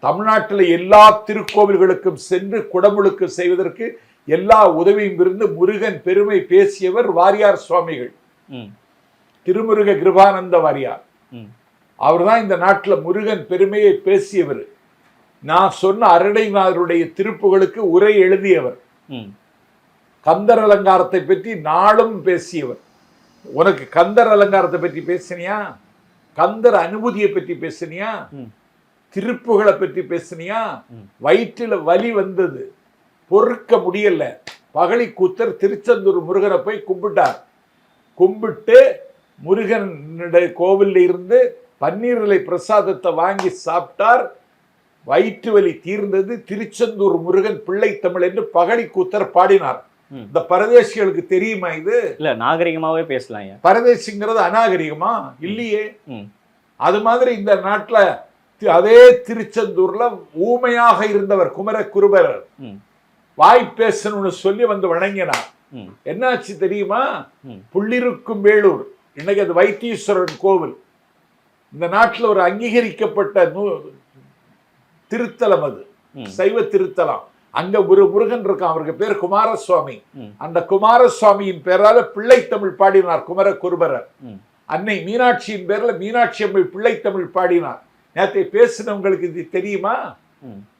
தமிழ்நாட்டில் எல்லா திருக்கோவில்களுக்கும் சென்று குடமுழுக்கு செய்வதற்கு எல்லா உதவியும் இருந்து முருகன் பெருமை பேசியவர் வாரியார் சுவாமிகள். திருமுருக கிருபானந்த வாரியார் அவர் தான் இந்த நாட்டில் முருகன் பெருமையை பேசியவர். நான் சொன்ன அருணைநாதருடைய திருப்புகளுக்கு உரை எழுதியவர். கந்தர் அலங்காரத்தை பற்றி நாளும் பேசியவர். உனக்கு கந்தர் அலங்காரத்தை பற்றி பேசினியா? கந்தர் அனுபூதியை பற்றி பேசினியா? திருப்புகளை பற்றி பேசினியா? வயிற்றில் வலி வந்தது, பொறுக்க முடியல. பகழி கூத்தர் திருச்செந்தூர் முருகனை போய் கும்பிட்டார். கும்பிட்டு முருகனுடைய கோவிலில் இருந்து பன்னீர் இலை பிரசாதத்தை வாங்கி சாப்பிட்டார். வயிற்று வலி தீர்ந்தது. திருச்செந்தூர் முருகன் பிள்ளை தமிழ் என்று பகழி கூத்தர் பாடினார். இந்த பரதேசிகளுக்கு தெரியுமா? இது இல்ல, நாகரிகமாவே பேசலாம். பரதேசிங்கிறது அநாகரிகமா? இல்லையே. அது மாதிரி இந்த நாட்டுல அதே திருச்செந்தூர்ல ஊமையாக இருந்தவர் குமரகுருபர் வாய் பேசணும்னு சொல்லி வந்து வணங்கினார். என்னாச்சு தெரியுமா? புள்ளிருக்கும் வேலூர், இன்னைக்கு அது வைத்தீஸ்வரன் கோவில், இந்த நாட்டில் ஒரு அங்கீகரிக்கப்பட்ட திருத்தலம். அது சைவ திருத்தலம். அங்க ஒரு முருகன் இருக்கான், அவருக்கு பேர் குமாரசுவாமி. அந்த குமாரசுவாமியின் பேரால பிள்ளை தமிழ் பாடினார் குமரகுருபரர். அன்னை மீனாட்சியின் பேர்ல மீனாட்சி அம்மை பிள்ளை தமிழ் பாடினார். நேற்றை பேசினவங்களுக்கு இது தெரியுமா?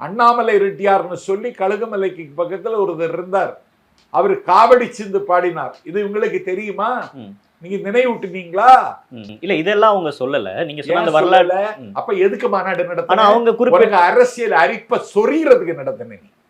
அண்ணாமலை ரெட்டியார்னு சொல்லி கழுகுமலைக்கு பக்கத்துல ஒருத்தர் இருந்தார், அவர் காவடி சிந்து பாடினார். இது உங்களுக்கு தெரியுமா? நீங்க நினைவூட்டுனீங்களா? இல்ல, இதெல்லாம் அவங்க சொல்லல. நீங்க சொன்ன வரலாறு. அப்ப எதுக்கு மாநாடு நடத்தின? அவங்க அரசியல் அரிப்ப சொறியறதுக்கு நடத்தின.